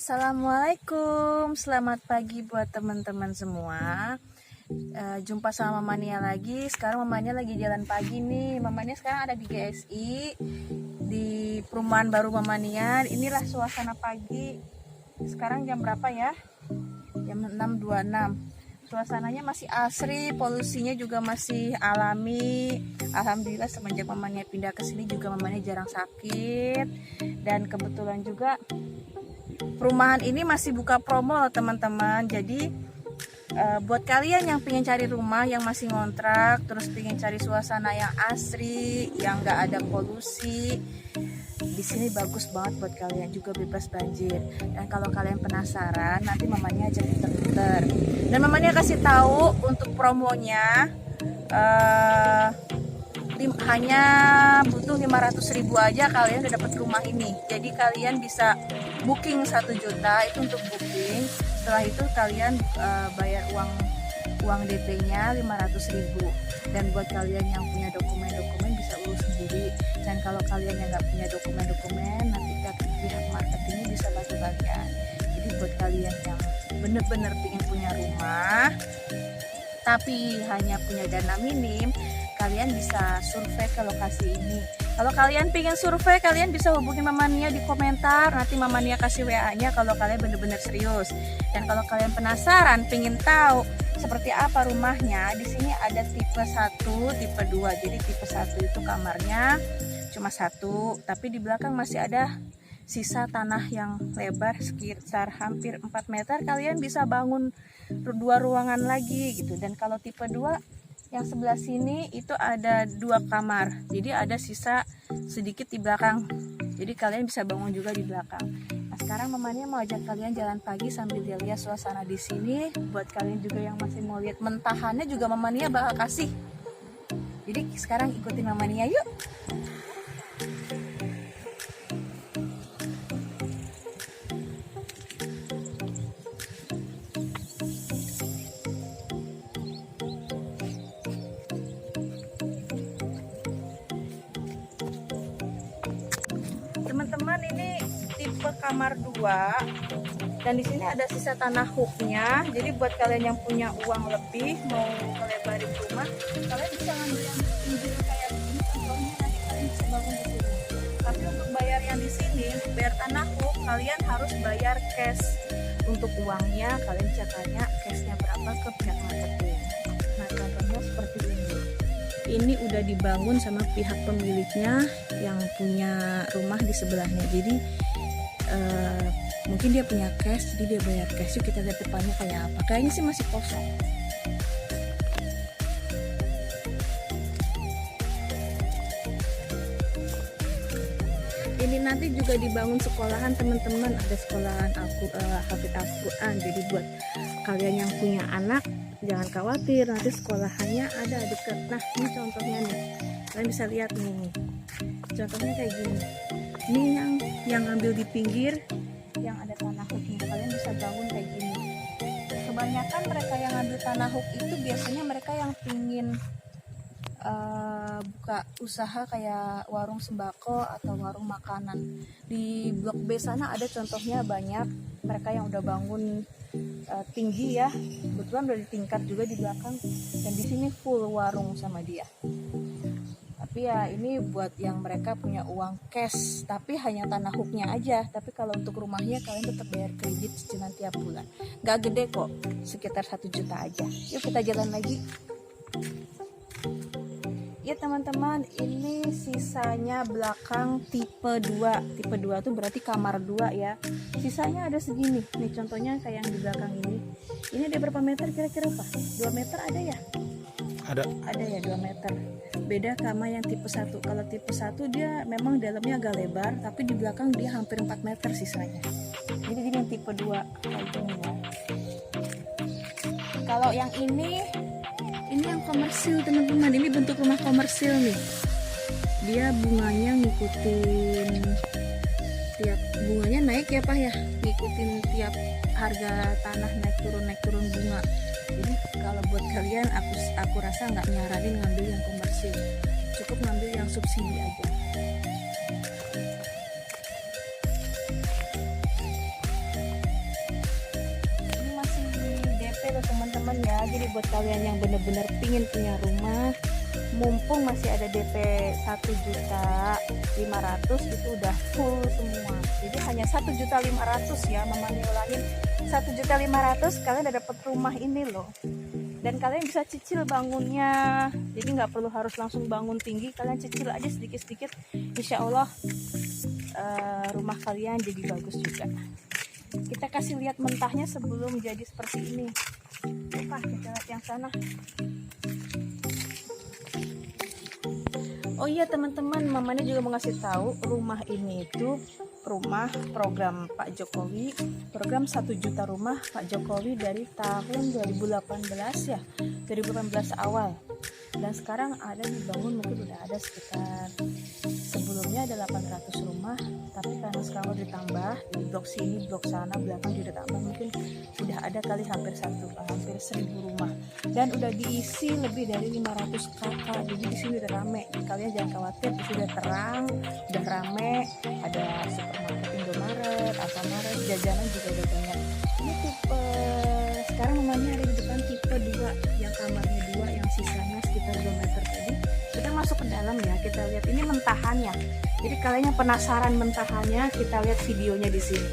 Assalamualaikum, selamat pagi buat teman-teman semua. Jumpa sama Mamania lagi. Sekarang Mamania lagi jalan pagi nih. Mamania sekarang ada di GSI, di perumahan baru Mamania. Inilah suasana pagi. Sekarang jam berapa ya? Jam 6.26. Suasananya masih asri, polusinya juga masih alami. Alhamdulillah semenjak Mamania pindah ke sini juga Mamania jarang sakit. Dan kebetulan juga perumahan ini masih buka promo teman-teman. Jadi buat kalian yang pengen cari rumah, yang masih ngontrak, terus pengen cari suasana yang asri, yang nggak ada polusi, di sini bagus banget buat kalian, juga bebas banjir. Dan kalau kalian penasaran, nanti mamanya ajak muter-muter. Dan mamanya kasih tahu untuk promonya hanya butuh 500.000 aja kalian udah dapat rumah ini. Jadi kalian bisa booking 1 juta itu untuk booking. Setelah itu kalian bayar uang DP-nya 500.000. Dan buat kalian yang punya dokumen-dokumen bisa urus sendiri. Dan kalau kalian yang nggak punya dokumen-dokumen, nanti pihak marketingnya bisa bantu kalian. Jadi buat kalian yang bener-bener ingin punya rumah tapi hanya punya dana minim, kalian bisa survei ke lokasi ini. Kalau kalian pengen survei, kalian bisa hubungi Mamania di komentar. Nanti Mamania kasih WA-nya kalau kalian benar-benar serius. Dan kalau kalian penasaran, pengen tahu seperti apa rumahnya, di sini ada tipe 1, tipe 2. Jadi tipe 1 itu kamarnya cuma 1, tapi di belakang masih ada sisa tanah yang lebar sekitar hampir 4 meter. Kalian bisa bangun 2 ruangan lagi gitu. Dan kalau tipe 2 yang sebelah sini itu ada 2 kamar, jadi ada sisa sedikit di belakang, jadi kalian bisa bangun juga di belakang. Nah sekarang mamanya mau ajak kalian jalan pagi sambil lihat suasana di sini. Buat kalian juga yang masih mau lihat mentahannya juga mamanya bakal kasih. Jadi sekarang ikutin mamanya yuk. Teman-teman, ini tipe kamar 2 dan di sini ada sisa tanah hooknya. Jadi buat kalian yang punya uang lebih mau melebarin rumah, kalian bisa ngambil yang pinggir kayak gini. Contohnya nanti kalian bisa bangun di sini. Tapi untuk bayar yang di sini, bayar tanah hook, kalian harus bayar cash. Untuk uangnya kalian bisa tanya cashnya berapa ke pihak marketing. Nah contohnya seperti ini. Ini udah dibangun sama pihak pemiliknya yang punya rumah di sebelahnya. Jadi mungkin dia punya cash, jadi dia bayar cash. Yuk kita lihat depannya kayak apa. Kayaknya sih masih kosong. Ini nanti juga dibangun sekolahan teman-teman. Ada sekolahan Hafidz Al-Quran. Jadi buat kalian yang punya anak, jangan khawatir, nanti sekolahannya ada dekat. Nah ini contohnya nih, kalian bisa lihat nih, contohnya kayak gini. Ini yang ambil di pinggir, yang ada tanah hooknya, kalian bisa bangun kayak gini. Kebanyakan mereka yang ambil tanah hook itu biasanya mereka yang pingin buka usaha kayak warung sembako atau warung makanan. Di blok B sana ada contohnya banyak mereka yang udah bangun tinggi ya, kebetulan udah ditingkat juga di belakang, dan di sini full warung sama dia. Tapi ya ini buat yang mereka punya uang cash tapi hanya tanah hooknya aja. Tapi kalau untuk rumahnya kalian tetap bayar kredit cicilan tiap bulan, gak gede kok, sekitar 1 juta aja. Yuk kita jalan lagi ya teman-teman. Ini sisanya belakang tipe 2. Tipe 2 tuh berarti kamar 2 ya. Sisanya ada segini. Nih contohnya kayak yang di belakang ini. Ini ada berapa meter kira-kira Pak? 2 meter ada ya? Ada ya 2 meter. Beda sama yang tipe 1. Kalau tipe 1 dia memang dalamnya agak lebar, tapi di belakang dia hampir 4 meter sisanya. Jadi yang tipe 2 kayak gini ya. Kalau yang ini yang komersil teman-teman. Ini bentuk rumah komersil nih. Dia bunganya ngikutin tiap bunganya naik ya Pak ya. Ngikutin tiap harga tanah naik turun bunga. Jadi kalau buat kalian aku rasa nggak nyaranin ngambil yang komersil. Cukup ngambil yang subsidi aja. lagi nih buat kalian yang bener-bener pingin punya rumah. Mumpung masih ada DP 1.500.000 itu udah full semua. Jadi hanya 1.500.000 ya, mamanya ulangin 1.500.000 kalian udah dapet rumah ini loh. Dan kalian bisa cicil bangunnya, jadi nggak perlu harus langsung bangun tinggi, kalian cicil aja sedikit-sedikit, insya Allah rumah kalian jadi bagus juga. Kita kasih lihat mentahnya sebelum jadi seperti ini. Oke, kita lihat yang sana. Oh iya teman-teman, mamanya juga mau ngasih tahu rumah ini itu rumah program Pak Jokowi, program 1 juta rumah Pak Jokowi dari tahun 2018 ya, 2018 awal. Dan sekarang ada dibangun, mungkin udah ada sekitar, sebelumnya ada 800 rumah, tapi karena sekarang udah ditambah di blok sini, blok sana, belakang juga tambah, mungkin udah ada kali hampir 1.000 rumah. Dan udah diisi lebih dari 500 kakak, jadi di sini udah rame. Kalian jangan khawatir, di sini udah terang, udah rame, ada supermarket Indomaret, Alfamaret, jajanan juga udah banyak. Ini tipe, sekarang namanya ada di depan tipe 2, yang kamarnya 2, yang sisanya sekitar 2 meter tadi. Kita masuk ke dalam ya, kita lihat ini mentahannya. Jadi kalian yang penasaran mentahannya, kita lihat videonya di sini.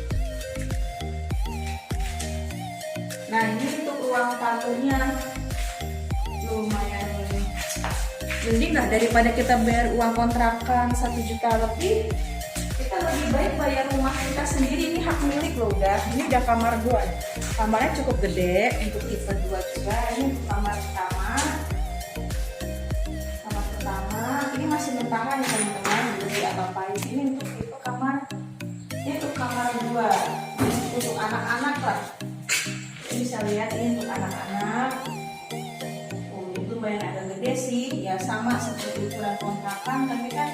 Nah ini untuk ruang tamunya, lumayan mending lah daripada kita bayar uang kontrakan 1 juta lebih. Kita lebih baik bayar rumah kita sendiri. Ini hak milik loh udah. Ini udah kamar 2. Kamarnya cukup gede untuk tipe 2 juga. Ini untuk kamar pertama. Kamar pertama. Ini masih mentahan ya teman-teman. Jadi apa-apain. Ini untuk tipe kamar. Ini untuk kamar 2. Untuk anak-anak lah. Bisa lihat ini untuk anak-anak. Itu lumayan agak gede sih. Ya sama seperti ukuran kontrakan, tapi kan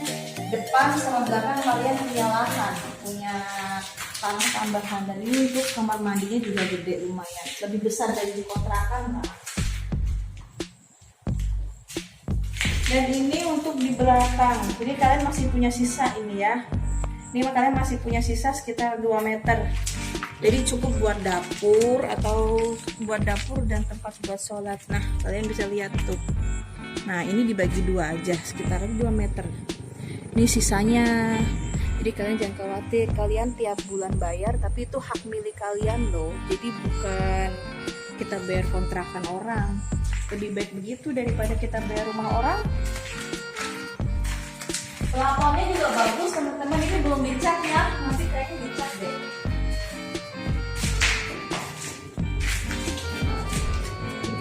depan sama belakang kalian punya lahan, punya tanah tambahan. Dan ini untuk kamar mandinya juga gede, lumayan lebih besar dari di kontrakan lah. Dan ini untuk di belakang, jadi kalian masih punya sisa ini ya. Ini kalian masih punya sisa sekitar 2 meter. Jadi cukup buat dapur atau buat dapur dan tempat buat sholat. Nah kalian bisa lihat tuh. Nah ini dibagi 2 aja, sekitar 2 meter. Ini sisanya. Jadi kalian jangan khawatir, kalian tiap bulan bayar, tapi itu hak milik kalian loh. Jadi bukan kita bayar kontrakan orang. Lebih baik begitu daripada kita bayar rumah orang. Pelapornya juga bagus teman-teman, ini belum dicat ya, nanti kayaknya dicat deh.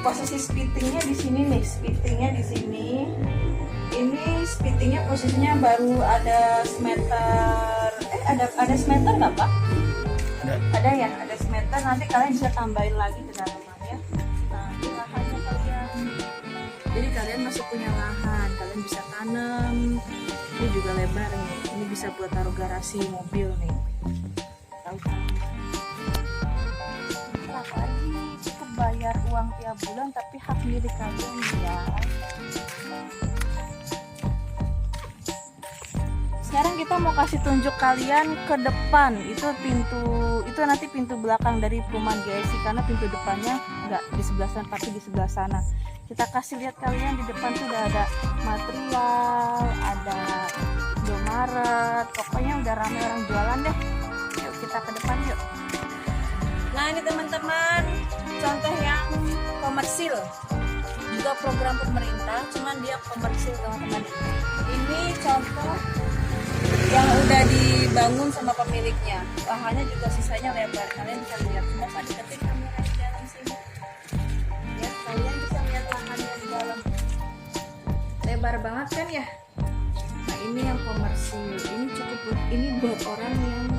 Posisi spitingnya di sini nih, spitingnya di sini. Ini spitingnya posisinya baru ada semeter. Ada semeter nggak Pak? Ada ya, ada semeter. Nanti kalian bisa tambahin lagi ke dalamnya. Nah, ini lahannya kalian. Jadi kalian masih punya lahan, kalian bisa tanam. Ini juga lebar nih. Ini bisa buat taruh garasi mobil nih. Tahu kan? Apalagi cukup bayar uang tiap bulan, tapi hak milik kalian ya. Sekarang kita mau kasih tunjuk kalian ke depan. Itu nanti pintu belakang dari perumahan GIC, karena pintu depannya nggak di sebelah sana tapi di sebelah sana. Kita kasih lihat kalian di depan tuh udah ada material, ada Indomaret, pokoknya udah ramai orang jualan deh. Yuk kita ke depan yuk. Nah ini teman-teman, contoh yang komersil, juga program pemerintah, cuman dia komersil teman-teman. Ini contoh yang udah dibangun sama pemiliknya, lahannya juga sisanya lebar, kalian bisa lihat. Cuma tadi ketik kamera di dalam sini ya, kalian bisa lihat lahannya di dalam, lebar banget kan ya. Nah ini yang komersil, ini cukup, ini buat orang yang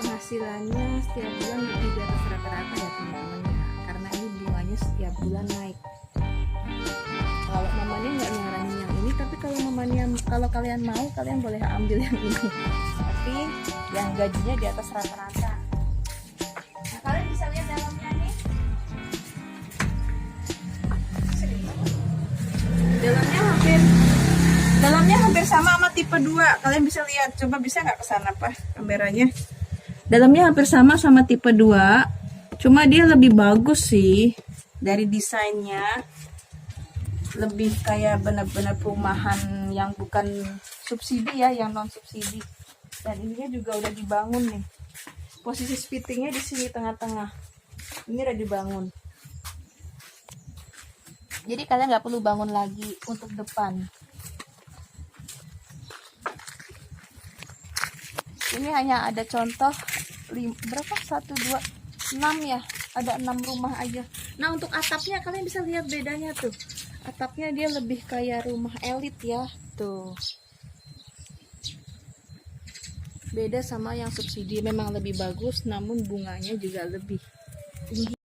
penghasilannya setiap bulan lebih dari atas rata-rata ya teman-teman ya, karena ini bunganya setiap bulan naik. Kalau mamanya nggak nyaranin yang ini, tapi kalau kalian mau, kalian boleh ambil yang ini, tapi yang gajinya di atas rata-rata. Nah kalian bisa lihat dalamnya nih, dalamnya hampir sama tipe 2. Kalian bisa lihat, coba bisa nggak kesana Pak kameranya. Dalamnya hampir sama tipe 2, cuma dia lebih bagus sih. Dari desainnya lebih kayak benar-benar perumahan yang bukan subsidi ya, yang non subsidi. Dan ininya juga udah dibangun nih. Posisi spitingnya di sini tengah-tengah. Ini udah dibangun. Jadi kalian nggak perlu bangun lagi untuk depan. Ini hanya ada contoh berapa? 1, 2, 6 ya. Ada 6 rumah aja. Nah untuk atapnya kalian bisa lihat bedanya tuh. Atapnya dia lebih kayak rumah elit ya. Tuh. Beda sama yang subsidi, memang lebih bagus namun bunganya juga lebih tinggi.